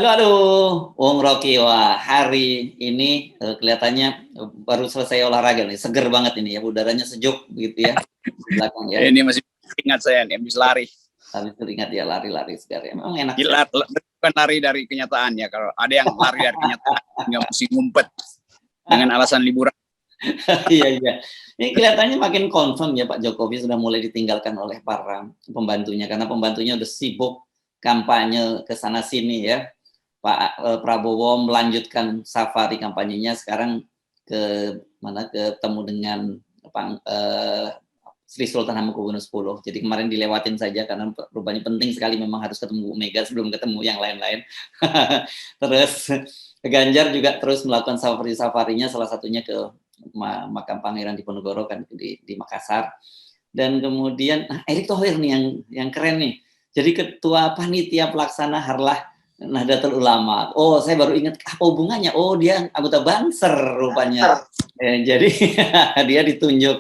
Aduh, Wong Rocky, wah hari ini kelihatannya baru selesai olahraga nih, seger banget ini ya, udaranya sejuk begitu ya di belakang ya. Ini masih ingat saya nih, habis lari. Habis teringat ya lari-lari segar ya, memang enak. Bukan lari dari kenyataan ya, kalau ada yang lari dari kenyataan nggak mesti ngumpet dengan alasan liburan. Iya. Ini kelihatannya makin confirm ya Pak Jokowi sudah mulai ditinggalkan oleh para pembantunya karena pembantunya udah sibuk kampanye ke sana sini ya. Pak Prabowo melanjutkan safari kampanyenya sekarang ketemu dengan Sri Sultan Hamengkubuwono X. Jadi kemarin dilewatin saja karena rupanya penting sekali memang harus ketemu Bu Mega sebelum ketemu yang lain-lain. Terus Ganjar juga terus melakukan safarinya salah satunya ke makam Pangeran Diponegoro kan di Makassar. Dan kemudian Erick Thohir nih yang keren nih. Jadi ketua panitia pelaksana Harlah Nahdlatul Ulama. Oh, saya baru ingat apa hubungannya? Oh, dia anggota Banser rupanya. Jadi dia ditunjuk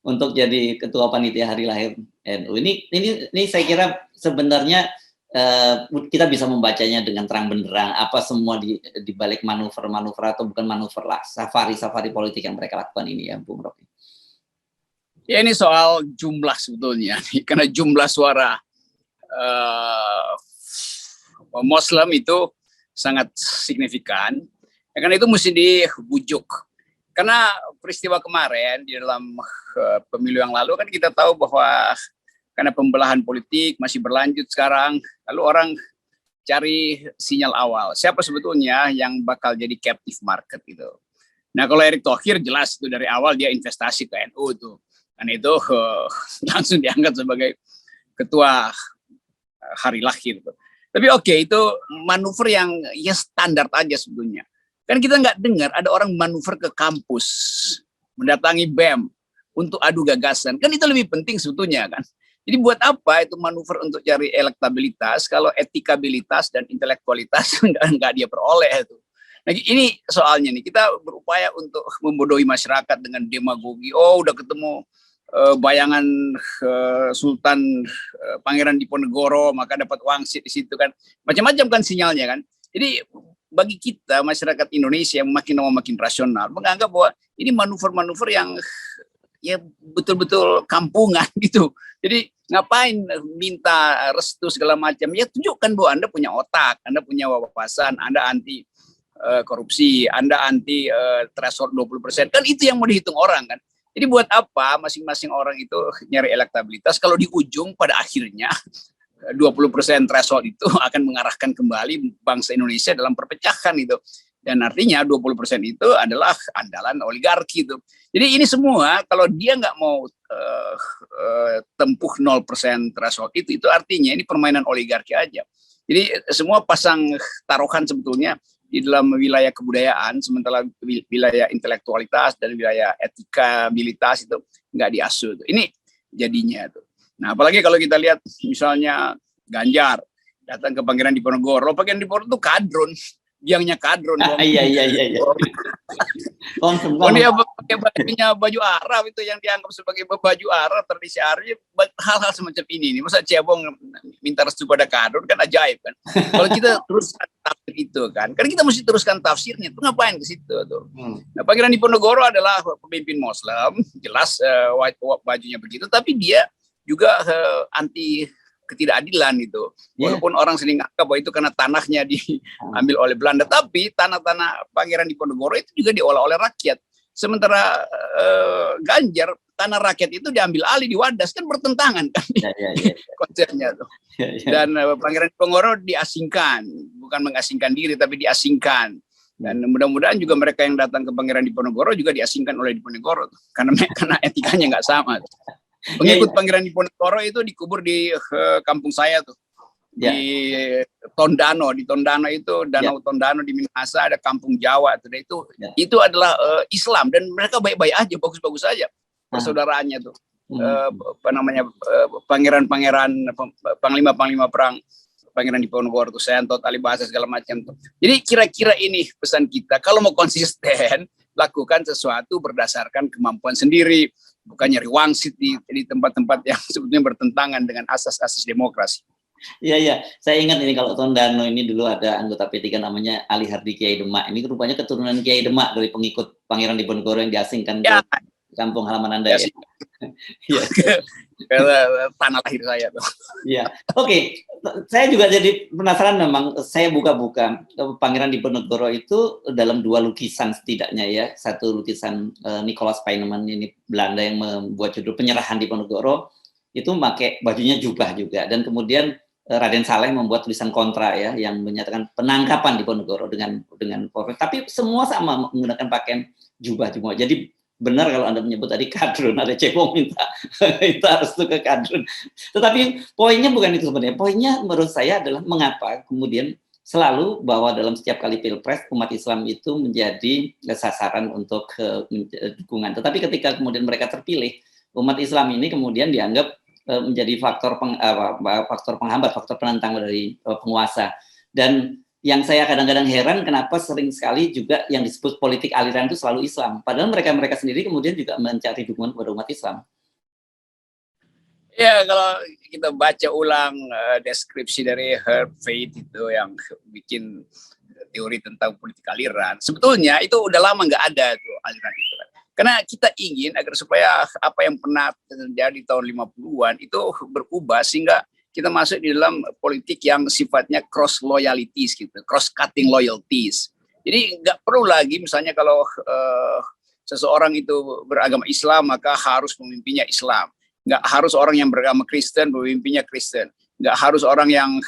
untuk jadi ketua panitia hari lahir NU. Ini saya kira sebenarnya kita bisa membacanya dengan terang benderang apa semua di balik manuver atau bukan manuver lah, safari politik yang mereka lakukan ini ya, Bung Rocky. Ya ini soal jumlah sebetulnya, karena jumlah suara Muslim itu sangat signifikan, karena itu mesti dibujuk. Karena peristiwa kemarin di dalam pemilu yang lalu kan kita tahu bahwa karena pembelahan politik masih berlanjut sekarang, lalu orang cari sinyal awal. Siapa sebetulnya yang bakal jadi captive market itu. Nah kalau Erick Thohir jelas itu dari awal dia investasi ke NU itu. Dan itu langsung diangkat sebagai ketua hari lahir. Tapi oke, itu manuver yang ya standar aja sebetulnya. Kan kita nggak dengar ada orang manuver ke kampus, mendatangi BEM untuk adu gagasan. Kan itu lebih penting sebetulnya kan. Jadi buat apa itu manuver untuk cari elektabilitas kalau etikabilitas dan intelektualitas nggak dia peroleh itu. Nah ini soalnya nih, kita berupaya untuk membodohi masyarakat dengan demagogi. Oh udah ketemu bayangan Sultan Pangeran Diponegoro maka dapat wangsit di situ kan, macam-macam kan sinyalnya kan. Jadi bagi kita masyarakat Indonesia yang makin lama makin rasional menganggap bahwa ini manuver-manuver yang ya betul-betul kampungan gitu. Jadi ngapain minta restu segala macam, ya tunjukkan bahwa Anda punya otak, Anda punya wawasan, Anda anti korupsi, Anda anti threshold 20%, kan itu yang mau dihitung orang kan. Jadi buat apa masing-masing orang itu nyari elektabilitas kalau di ujung pada akhirnya 20% threshold itu akan mengarahkan kembali bangsa Indonesia dalam perpecahan itu. Dan artinya 20% itu adalah andalan oligarki itu. Jadi ini semua kalau dia nggak mau tempuh 0% threshold itu artinya ini permainan oligarki aja. Jadi semua pasang taruhan sebetulnya di dalam wilayah kebudayaan, sementara wilayah intelektualitas dan wilayah etikabilitas itu nggak diasuh. Ini jadinya tuh. Nah, apalagi kalau kita lihat misalnya Ganjar datang ke Pangeran Diponegoro, Pangeran Diponegoro itu kadron, biangnya kadron. Iya. Oh dia pakai bajunya baju Arab itu yang dianggap sebagai baju Arab tradisi Arab, hal-hal semacam ini nih. Masa cebong minta restu pada kadron kan ajaib kan. Kalau kita teruskan tafsir itu kan kita mesti teruskan tafsirnya. Tuh ngapain ke situ tuh? Nah, Pangeran Diponegoro adalah pemimpin Muslim, jelas bajunya begitu, tapi dia juga anti ketidakadilan itu. Walaupun orang sering anggap bahwa itu karena tanahnya diambil oleh Belanda, tapi tanah-tanah Pangeran Diponegoro itu juga diolah oleh rakyat. Sementara Ganjar, tanah rakyat itu diambil alih di Wadas, kan bertentangan kan konsepnya tuh. Dan Pangeran Diponegoro diasingkan, bukan mengasingkan diri tapi diasingkan. Dan mudah-mudahan juga mereka yang datang ke Pangeran Diponegoro juga diasingkan oleh Diponegoro tuh. Karena etikanya nggak sama tuh. Pengikut Pangeran Diponegoro itu dikubur di kampung saya tuh, di Tondano. Di Tondano itu Danau Tondano di Minahasa ada kampung Jawa tuh. Itu adalah Islam dan mereka baik-baik aja, bagus-bagus aja persaudaraannya tuh. Pangeran-pangeran, panglima-panglima perang Pangeran Diponegoro tuh, Sentot, Alibasa segala macam tuh. Jadi kira-kira ini pesan kita, kalau mau konsisten lakukan sesuatu berdasarkan kemampuan sendiri. Bukan nyari wangsit di tempat-tempat yang sebetulnya bertentangan dengan asas-asas demokrasi. Iya, iya. Saya ingat ini kalau Tondano ini dulu ada anggota P3 namanya Ali Hardi Kiai Demak. Ini rupanya keturunan Kiai Demak dari pengikut Pangeran Diponegoro yang diasingkan ke Ya, kampung halaman Anda ya ya. sih. Iya. Ke tanah lahir saya tuh. Iya. Oke, saya juga jadi penasaran memang saya buka-buka Pangeran Diponegoro itu dalam 2 lukisan setidaknya ya. Satu lukisan Nicolaas Peyneman ini Belanda yang membuat judul Penyerahan Diponegoro itu pakai bajunya jubah juga dan kemudian Raden Saleh membuat tulisan kontra ya yang menyatakan penangkapan Diponegoro dengan Polres. Tapi semua sama menggunakan pakaian jubah semua. Jadi benar kalau Anda menyebut tadi kadrun, ada cebong minta harus tuh ke kadrun. Tetapi poinnya bukan itu sebenarnya. Poinnya menurut saya adalah mengapa kemudian selalu bahwa dalam setiap kali pilpres umat Islam itu menjadi sasaran untuk dukungan. Tetapi ketika kemudian mereka terpilih, umat Islam ini kemudian dianggap menjadi faktor penghambat, faktor penentang dari penguasa. Dan yang saya kadang-kadang heran kenapa sering sekali juga yang disebut politik aliran itu selalu Islam. Padahal mereka sendiri kemudian juga mencari dukungan kepada umat Islam. Ya, kalau kita baca ulang deskripsi dari Herb Fate itu yang bikin teori tentang politik aliran, sebetulnya itu udah lama nggak ada tuh aliran itu. Karena kita ingin agar supaya apa yang pernah terjadi tahun 50-an itu berubah sehingga kita masuk di dalam politik yang sifatnya cross loyalties gitu, cross cutting loyalties. Jadi nggak perlu lagi misalnya kalau seseorang itu beragama Islam maka harus memimpinnya Islam. Nggak harus orang yang beragama Kristen memimpinnya Kristen. Nggak harus orang yang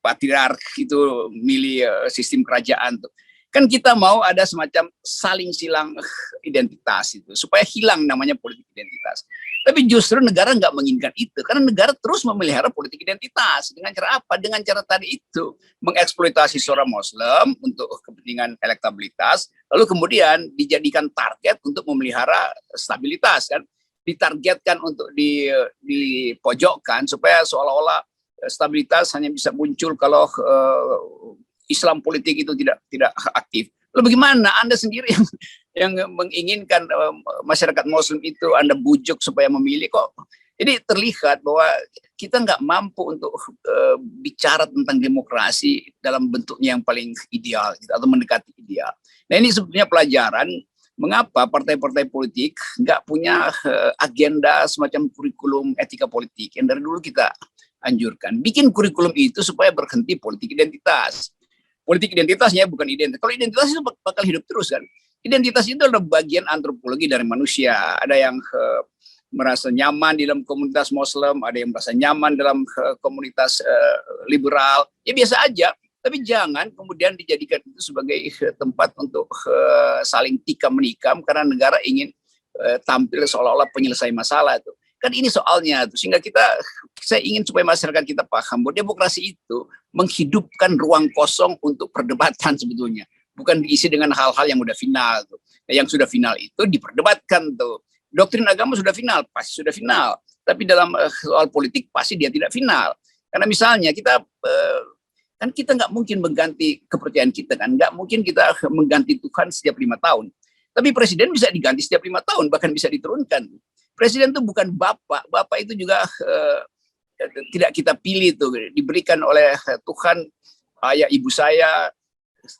patriark itu milih sistem kerajaan tuh. Kan kita mau ada semacam saling silang identitas itu supaya hilang namanya politik identitas. Tapi justru negara nggak menginginkan itu karena negara terus memelihara politik identitas dengan cara apa? Dengan cara tadi itu mengeksploitasi seorang Muslim untuk kepentingan elektabilitas, lalu kemudian dijadikan target untuk memelihara stabilitas kan, ditargetkan untuk dipojokkan supaya seolah-olah stabilitas hanya bisa muncul kalau Islam politik itu tidak aktif. Lalu bagaimana Anda sendiri yang menginginkan masyarakat Muslim itu Anda bujuk supaya memilih kok? Jadi terlihat bahwa kita nggak mampu untuk bicara tentang demokrasi dalam bentuknya yang paling ideal gitu, atau mendekati ideal. Nah ini sebetulnya pelajaran mengapa partai-partai politik nggak punya agenda semacam kurikulum etika politik yang dari dulu kita anjurkan. Bikin kurikulum itu supaya berhenti politik identitas. Politik identitasnya bukan identitas. Kalau identitas itu bakal hidup terus kan. Identitas itu adalah bagian antropologi dari manusia. Ada yang merasa nyaman di dalam komunitas Muslim, ada yang merasa nyaman dalam komunitas liberal. Ya biasa aja. Tapi jangan kemudian dijadikan itu sebagai tempat untuk saling tikam menikam karena negara ingin tampil seolah-olah penyelesai masalah itu. Kan ini soalnya, sehingga saya ingin supaya masyarakat kita paham bahwa demokrasi itu menghidupkan ruang kosong untuk perdebatan sebetulnya, bukan diisi dengan hal-hal yang udah final tuh. Nah, yang sudah final itu diperdebatkan tuh. Doktrin agama sudah final, pasti sudah final. Tapi dalam soal politik pasti dia tidak final. Karena misalnya kita kan kita nggak mungkin mengganti kepercayaan kita kan, nggak mungkin kita mengganti Tuhan setiap 5 tahun. Tapi presiden bisa diganti setiap 5 tahun, bahkan bisa diturunkan. Presiden itu bukan bapak itu juga tidak kita pilih tuh, diberikan oleh Tuhan ayah ibu saya.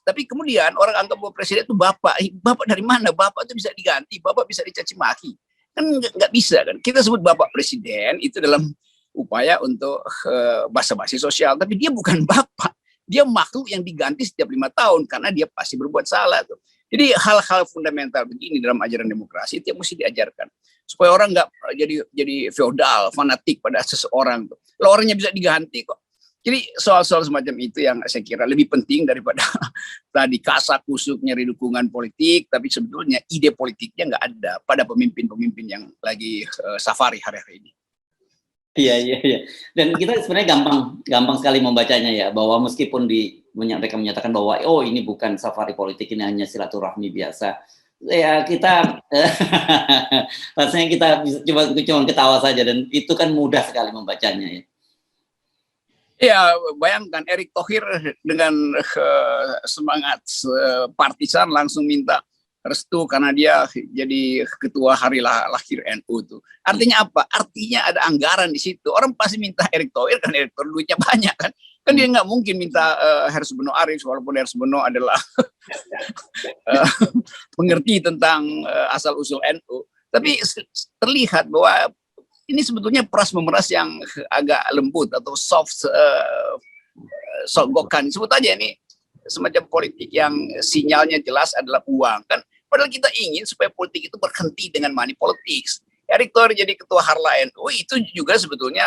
Tapi kemudian orang anggap bahwa presiden itu bapak dari mana? Bapak itu bisa diganti, bapak bisa dicaci maki, kan nggak bisa kan? Kita sebut bapak presiden itu dalam upaya untuk basa-basi sosial, tapi dia bukan bapak, dia makhluk yang diganti setiap 5 tahun karena dia pasti berbuat salah tuh. Jadi hal-hal fundamental begini dalam ajaran demokrasi itu yang mesti diajarkan supaya orang nggak jadi feodal, fanatik pada seseorang. Kalau orangnya bisa diganti kok. Jadi soal-soal semacam itu yang saya kira lebih penting daripada tadi kasak kusuk nyari dukungan politik, tapi sebetulnya ide politiknya nggak ada pada pemimpin-pemimpin yang lagi safari hari-hari ini. Iya. Dan kita sebenarnya gampang sekali membacanya ya, bahwa meskipun mereka menyatakan bahwa oh ini bukan safari politik, ini hanya silaturahmi biasa. Ya kita rasanya kita cuma ketawa saja dan itu kan mudah sekali membacanya ya. Ya bayangkan Erick Thohir dengan semangat partisan langsung minta restu karena dia jadi ketua hari lahir NU tuh. Artinya apa? Artinya ada anggaran di situ. Orang pasti minta Erick Thohir kan Erick Thohir duitnya banyak kan. Kan dia nggak mungkin minta Hersbeno Arif walaupun Hersbeno adalah mengerti tentang asal usul NU. Tapi terlihat bahwa ini sebetulnya peras memeras yang agak lembut atau soft sogokan. Sebut aja ini semacam politik yang sinyalnya jelas adalah uang kan. Padahal kita ingin supaya politik itu berhenti dengan money politics. Erick Thohir jadi ketua Harla NU itu juga sebetulnya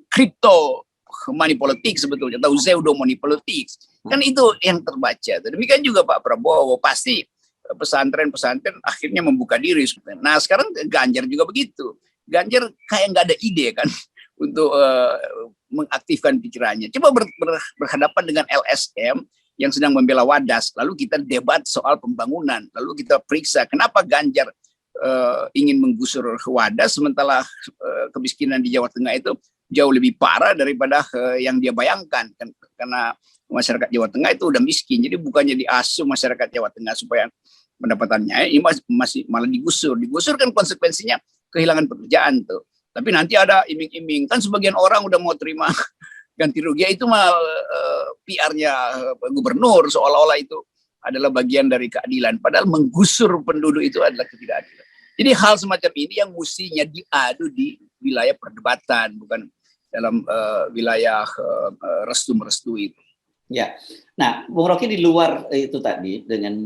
kripto money politics sebetulnya atau pseudo money politics. Kan itu yang terbaca. Demikian juga Pak Prabowo pasti pesantren-pesantren akhirnya membuka diri. Nah sekarang Ganjar juga begitu. Ganjar kayak nggak ada ide kan untuk mengaktifkan pikirannya. Coba berhadapan dengan LSM yang sedang membela Wadas, lalu kita debat soal pembangunan, lalu kita periksa kenapa Ganjar ingin menggusur Wadas sementara kemiskinan di Jawa Tengah itu jauh lebih parah daripada yang dia bayangkan kan, karena masyarakat Jawa Tengah itu udah miskin, jadi bukannya diasuh masyarakat Jawa Tengah supaya pendapatannya ini masih malah digusur kan konsekuensinya kehilangan pekerjaan tuh. Tapi nanti ada iming-iming kan sebagian orang udah mau terima ganti rugi itu mah PR-nya gubernur seolah-olah itu adalah bagian dari keadilan padahal menggusur penduduk itu adalah ketidakadilan. Jadi hal semacam ini yang mestinya diadu di wilayah perdebatan bukan dalam wilayah restu-merestu itu. Ya, nah, Bung Rocky di luar itu tadi dengan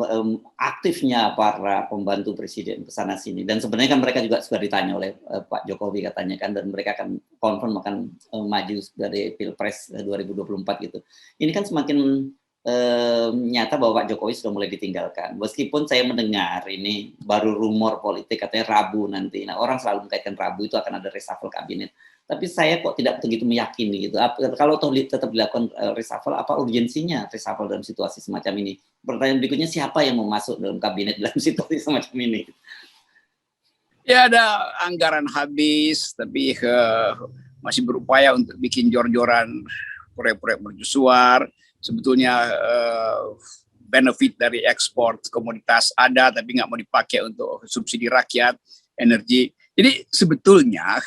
aktifnya para pembantu presiden ke sana sini dan sebenarnya kan mereka juga sudah ditanya oleh Pak Jokowi katanya kan dan mereka akan confirm akan maju dari Pilpres 2024 gitu. Ini kan semakin nyata bahwa Pak Jokowi sudah mulai ditinggalkan. Meskipun saya mendengar ini baru rumor politik katanya Rabu nanti. Nah, orang selalu mengkaitkan Rabu itu akan ada reshuffle kabinet. Tapi saya kok tidak begitu meyakini gitu. Kalau toh tetap dilakukan reshuffle, apa urgensinya reshuffle dalam situasi semacam ini? Pertanyaan berikutnya, siapa yang mau masuk dalam kabinet dalam situasi semacam ini? Ya ada anggaran habis, tapi masih berupaya untuk bikin jor-joran proyek-proyek mercusuar. Sebetulnya benefit dari ekspor komoditas ada, tapi nggak mau dipakai untuk subsidi rakyat, energi. Jadi sebetulnya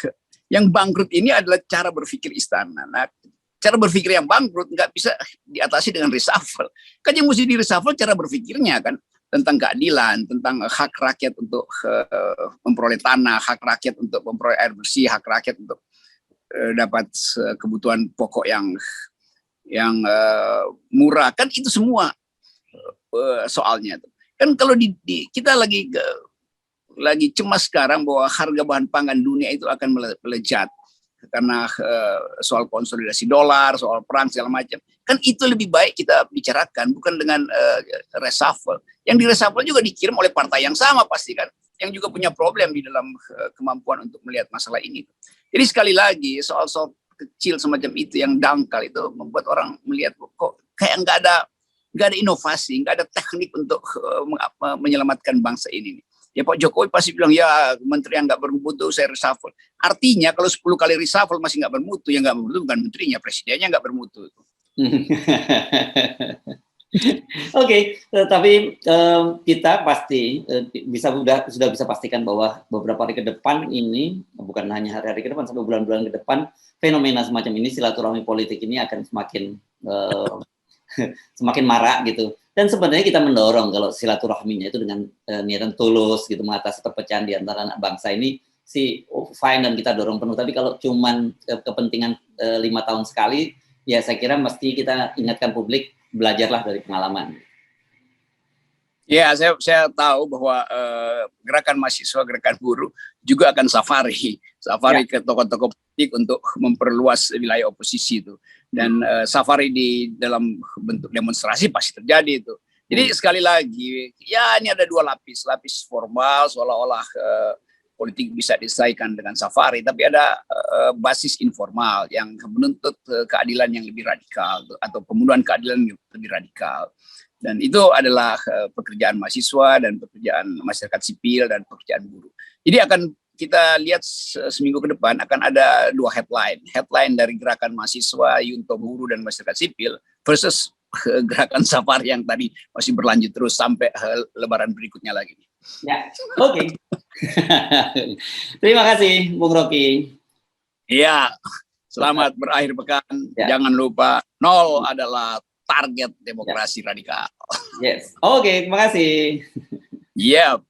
yang bangkrut ini adalah cara berpikir istana. Nah, cara berpikir yang bangkrut nggak bisa diatasi dengan reshuffle. Kan yang mesti di reshuffle cara berpikirnya kan tentang keadilan, tentang hak rakyat untuk memperoleh tanah, hak rakyat untuk memperoleh air bersih, hak rakyat untuk dapat kebutuhan pokok yang murah. Kan itu semua soalnya. Kan kalau kita lagi cemas sekarang bahwa harga bahan pangan dunia itu akan melejat karena soal konsolidasi dolar, soal perang segala macam. Kan itu lebih baik kita bicarakan bukan dengan reshuffle. Yang di reshuffle juga dikirim oleh partai yang sama pasti kan, yang juga punya problem di dalam kemampuan untuk melihat masalah ini. Jadi sekali lagi soal-soal kecil semacam itu yang dangkal itu membuat orang melihat kok kayak nggak ada inovasi, nggak ada teknik untuk menyelamatkan bangsa ini. Ya Pak Jokowi pasti bilang ya menteri yang nggak bermutu saya reshuffle. Artinya kalau 10 kali reshuffle masih nggak bermutu, yang nggak bermutu bukan menterinya, presidennya nggak bermutu. Oke, tapi kita pasti sudah bisa pastikan bahwa beberapa hari ke depan ini bukan hanya hari-hari ke depan sampai bulan-bulan ke depan fenomena semacam ini silaturahmi politik ini akan semakin marak gitu. Dan sebenarnya kita mendorong kalau silaturahminya itu dengan niatan tulus gitu mengatasi perpecahan di antara anak bangsa ini fine dan kita dorong penuh. Tapi kalau cuman kepentingan 5 tahun sekali, ya saya kira mesti kita ingatkan publik belajarlah dari pengalaman. Ya, saya tahu bahwa gerakan mahasiswa, gerakan buruh juga akan safari ke tokoh-tokoh politik untuk memperluas wilayah oposisi itu. Dan safari di dalam bentuk demonstrasi pasti terjadi itu. Jadi sekali lagi, ya ini ada dua lapis formal seolah-olah politik bisa diselesaikan dengan safari, tapi ada basis informal yang menuntut keadilan yang lebih radikal atau pemenuhan keadilan yang lebih radikal. Dan itu adalah pekerjaan mahasiswa dan pekerjaan masyarakat sipil dan pekerjaan buruh. Jadi akan kita lihat seminggu ke depan akan ada dua headline dari gerakan mahasiswa, Yunto Buruh dan masyarakat sipil versus gerakan safari yang tadi masih berlanjut terus sampai Lebaran berikutnya lagi. Ya, oke. Terima kasih, Bung Rocky. Iya, selamat berakhir pekan. Ya. Jangan lupa 0 adalah target demokrasi radikal. Yes. Oke, terima kasih. Yep.